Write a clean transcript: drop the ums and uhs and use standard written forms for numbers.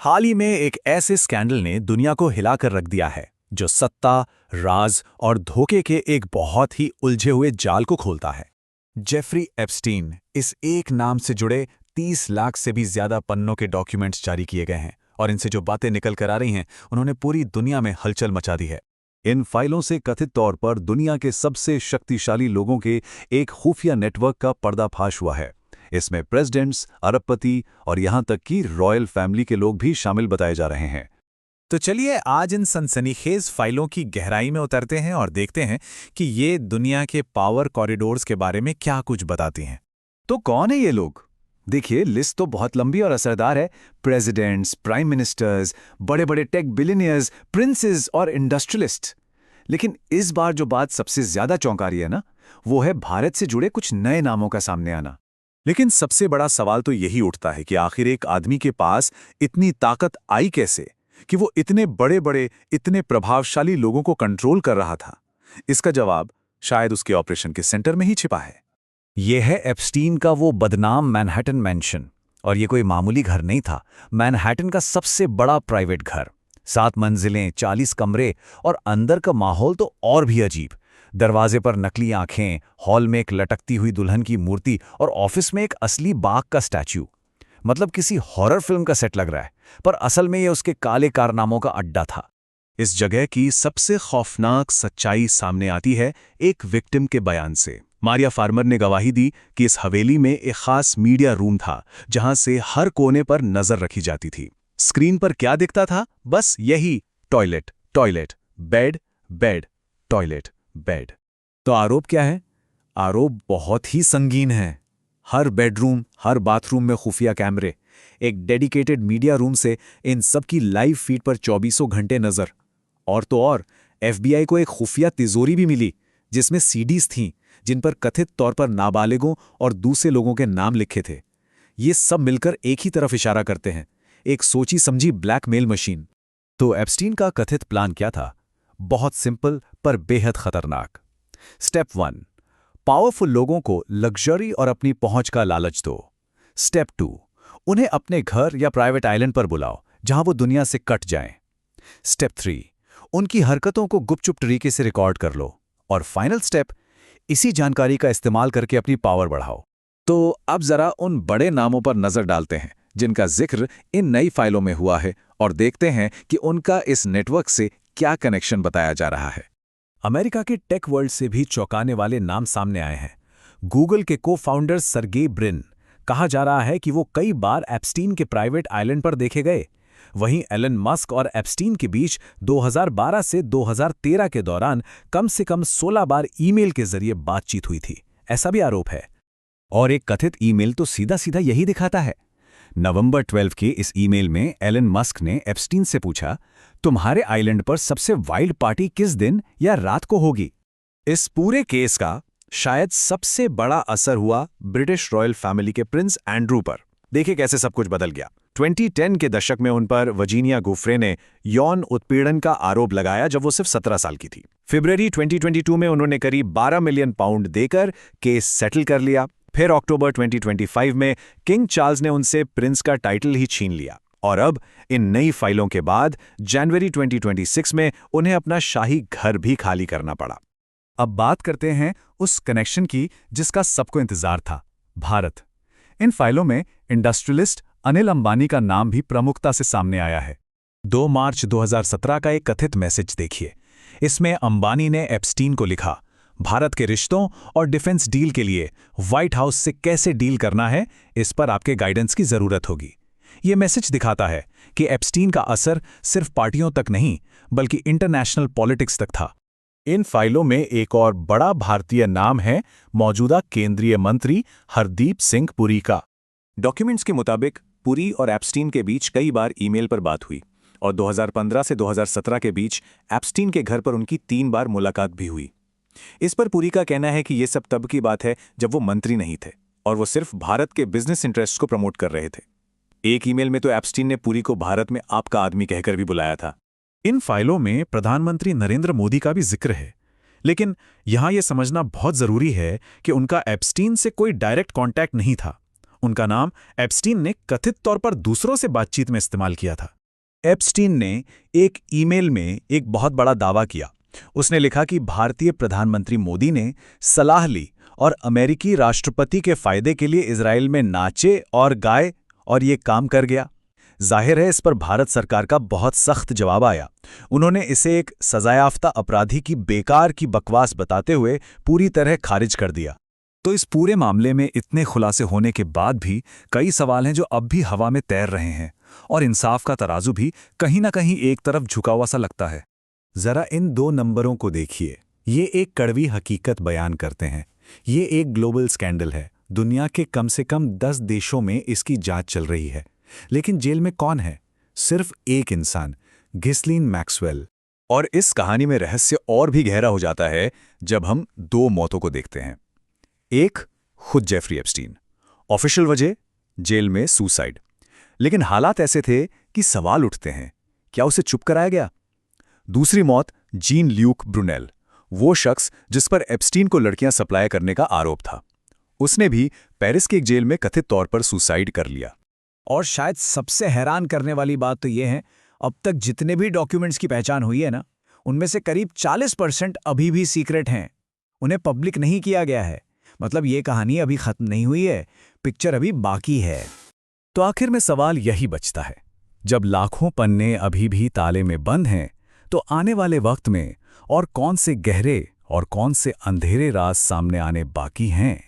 हाल ही में एक ऐसे स्कैंडल ने दुनिया को हिलाकर रख दिया है जो सत्ता, राज और धोखे के एक बहुत ही उलझे हुए जाल को खोलता है। जेफरी एप्स्टीन, इस एक नाम से जुड़े 30 लाख से भी ज्यादा पन्नों के डॉक्यूमेंट्स जारी किए गए हैं और इनसे जो बातें निकल कर आ रही हैं उन्होंने पूरी दुनिया में हलचल मचा दी है। इन फाइलों से कथित तौर पर दुनिया के सबसे शक्तिशाली लोगों के एक खुफिया नेटवर्क का पर्दाफाश हुआ है। इसमें प्रेसिडेंट्स, अरबपति और यहां तक कि रॉयल फैमिली के लोग भी शामिल बताए जा रहे हैं। तो चलिए आज इन सनसनीखेज फाइलों की गहराई में उतरते हैं और देखते हैं कि ये दुनिया के पावर कॉरिडोर्स के बारे में क्या कुछ बताती हैं। तो कौन है ये लोग? देखिए, लिस्ट तो बहुत लंबी और असरदार है। प्रेसिडेंट्स, प्राइम मिनिस्टर्स, बड़े बड़े टेक बिलियनियर्स, प्रिंसेस और इंडस्ट्रियलिस्ट। लेकिन इस बार जो बात सबसे ज्यादा चौंका रही है ना, वो है भारत से जुड़े कुछ नए नामों का सामने आना। लेकिन सबसे बड़ा सवाल तो यही उठता है कि आखिर एक आदमी के पास इतनी ताकत आई कैसे कि वो इतने बड़े बड़े, इतने प्रभावशाली लोगों को कंट्रोल कर रहा था। इसका जवाब शायद उसके ऑपरेशन के सेंटर में ही छिपा है। यह है एप्स्टीन का वो बदनाम मैनहट्टन मैंशन। और ये कोई मामूली घर नहीं था, मैनहट्टन का सबसे बड़ा प्राइवेट घर। 7 मंजिलें, 40 कमरे और अंदर का माहौल तो और भी अजीब। दरवाजे पर नकली आंखें, हॉल में एक लटकती हुई दुल्हन की मूर्ति और ऑफिस में एक असली बाघ का स्टैच्यू। मतलब किसी हॉरर फिल्म का सेट लग रहा है, पर असल में यह उसके काले कारनामों का अड्डा था। इस जगह की सबसे खौफनाक सच्चाई सामने आती है एक विक्टिम के बयान से। मारिया फार्मर ने गवाही दी कि इस हवेली में एक खास मीडिया रूम था जहां से हर कोने पर नजर रखी जाती थी। स्क्रीन पर क्या दिखता था? बस यही, toilet, toilet, bed, bed, toilet, bed. तो आरोप क्या है? आरोप बहुत ही संगीन है। हर बेडरूम, हर बाथरूम में खुफिया कैमरे, एक डेडिकेटेड मीडिया रूम से इन सब की लाइव फीड पर 24 घंटे नजर। और तो और एफबीआई को एक खुफिया तिजोरी भी मिली जिसमें सीडीज थीं जिन पर कथित तौर पर नाबालिगों और दूसरे लोगों के नाम लिखे थे। ये सब मिलकर एक ही तरफ इशारा करते हैं, एक सोची समझी ब्लैकमेल मशीन। तो एप्स्टीन का कथित प्लान क्या था? बहुत सिंपल पर बेहद खतरनाक। स्टेप 1, पावरफुल लोगों को लग्जरी और अपनी पहुंच का लालच दो। स्टेप 2, उन्हें अपने घर या प्राइवेट आइलैंड पर बुलाओ जहां वो दुनिया से कट जाएं। स्टेप 3, उनकी हरकतों को गुपचुप तरीके से रिकॉर्ड कर लो। और फाइनल स्टेप, इसी जानकारी का इस्तेमाल करके अपनी पावर बढ़ाओ। तो अब जरा उन बड़े नामों पर नजर डालते हैं जिनका जिक्र इन नई फाइलों में हुआ है और देखते हैं कि उनका इस नेटवर्क से क्या कनेक्शन बताया जा रहा है। अमेरिका के टेक वर्ल्ड से भी चौंकाने वाले नाम सामने आए हैं। गूगल के को-फाउंडर सर्गेई ब्रिन, कहा जा रहा है कि वो कई बार एप्स्टीन के प्राइवेट आइलैंड पर देखे गए। वहीं एलन मस्क और एप्स्टीन के बीच 2012 से 2013 के दौरान कम से कम 16 बार ईमेल के जरिए बातचीत हुई थी, ऐसा भी आरोप है। और एक कथित ईमेल तो सीधा सीधा यही दिखाता है। नवंबर 12 के इस ईमेल में एलन मस्क ने एप्स्टीन से पूछा, तुम्हारे आइलैंड पर सबसे वाइल्ड पार्टी किस दिन या रात को होगी? इस पूरे केस का शायद सबसे बड़ा असर हुआ ब्रिटिश रॉयल फैमिली के प्रिंस एंड्रू पर। देखिए कैसे सब कुछ बदल गया। 2010 के दशक में उन पर वर्जीनिया गुफ्रे ने यौन उत्पीड़न का आरोप लगाया जब वो सिर्फ 17 साल की थी। फरवरी 2022 में उन्होंने करीब 12 मिलियन पाउंड देकर केस सेटल कर लिया। फिर अक्टूबर 2025 में किंग चार्ल्स ने उनसे प्रिंस का टाइटल ही छीन लिया। और अब इन नई फाइलों के बाद जनवरी 2026 में उन्हें अपना शाही घर भी खाली करना पड़ा। अब बात करते हैं उस कनेक्शन की जिसका सबको इंतजार था, भारत। इन फाइलों में इंडस्ट्रियलिस्ट अनिल अंबानी का नाम भी प्रमुखता से सामने आया है। 2 मार्च 2017 का एक कथित मैसेज देखिए। इसमें अंबानी ने एप्स्टीन को लिखा, भारत के रिश्तों और डिफेंस डील के लिए व्हाइट हाउस से कैसे डील करना है, इस पर आपके गाइडेंस की जरूरत होगी। ये मैसेज दिखाता है कि एप्स्टीन का असर सिर्फ पार्टियों तक नहीं बल्कि इंटरनेशनल पॉलिटिक्स तक था। इन फाइलों में एक और बड़ा भारतीय नाम है मौजूदा केंद्रीय मंत्री हरदीप सिंह पुरी का। डॉक्यूमेंट्स के मुताबिक पुरी और एप्स्टीन के बीच कई बार ईमेल पर बात हुई और 2015 से 2017 के बीच एप्स्टीन के घर पर उनकी 3 बार मुलाकात भी हुई। इस पर पुरी का कहना है कि यह सब तब की बात है जब वो मंत्री नहीं थे और वो सिर्फ भारत के बिजनेस इंटरेस्ट को प्रमोट कर रहे थे। एक ईमेल में तो एप्स्टीन ने पुरी को भारत में आपका आदमी कहकर भी बुलाया था। इन फाइलों में प्रधानमंत्री नरेंद्र मोदी का भी जिक्र है, लेकिन यहां यह समझना बहुत जरूरी है कि उनका एप्स्टीन से कोई डायरेक्ट कांटेक्ट नहीं था उनका नाम एप्स्टीन ने कथित तौर पर दूसरों से बातचीत में इस्तेमाल किया था। एप्स्टीन ने एक ईमेल में एक बहुत बड़ा दावा किया। उसने लिखा कि भारतीय प्रधानमंत्री मोदी ने सलाह ली और अमेरिकी राष्ट्रपति के फायदे के लिए इजराइल में नाचे और गाए और ये काम कर गया। जाहिर है इस पर भारत सरकार का बहुत सख्त जवाब आया। उन्होंने इसे एक सजायाफ्ता अपराधी की बेकार की बकवास बताते हुए पूरी तरह खारिज कर दिया। तो इस पूरे मामले में इतने खुलासे होने के बाद भी कई सवाल हैं जो अब भी हवा में तैर रहे हैं और इंसाफ का तराजू भी कहीं ना कहीं एक तरफ झुका हुआ सा लगता है। जरा इन 2 नंबरों को देखिए। ये एक कड़वी हकीकत बयान करते हैं। ये एक ग्लोबल स्कैंडल है। दुनिया के कम से कम 10 देशों में इसकी जांच चल रही है। लेकिन जेल में कौन है? सिर्फ एक इंसान, घिस्लीन मैक्सवेल। और इस कहानी में रहस्य और भी गहरा हो जाता है जब हम 2 मौतों को देखते हैं। एक, खुद जेफरी एप्स्टीन। ऑफिशियल वजह, जेल में सुसाइड। लेकिन हालात ऐसे थे कि सवाल उठते हैं, क्या उसे चुप कराया गया? दूसरी मौत, जीन ल्यूक ब्रुनेल, वो शख्स जिस पर एप्स्टीन को लड़कियां सप्लाई करने का आरोप था। उसने भी पेरिस के एक जेल में कथित तौर पर सुसाइड कर लिया। और शायद सबसे हैरान करने वाली बात तो ये है, अब तक जितने भी डॉक्यूमेंट्स की पहचान हुई है ना, उनमें से करीब 40% अभी भी सीक्रेट हैं। उन्हें पब्लिक नहीं किया गया है। मतलब ये कहानी अभी खत्म नहीं हुई है, पिक्चर अभी बाकी है। तो आखिर में सवाल यही बचता है, जब लाखों पन्ने अभी भी ताले में बंद हैं, तो आने वाले वक्त में और कौन से गहरे और कौन से अंधेरे राज सामने आने बाकी हैं?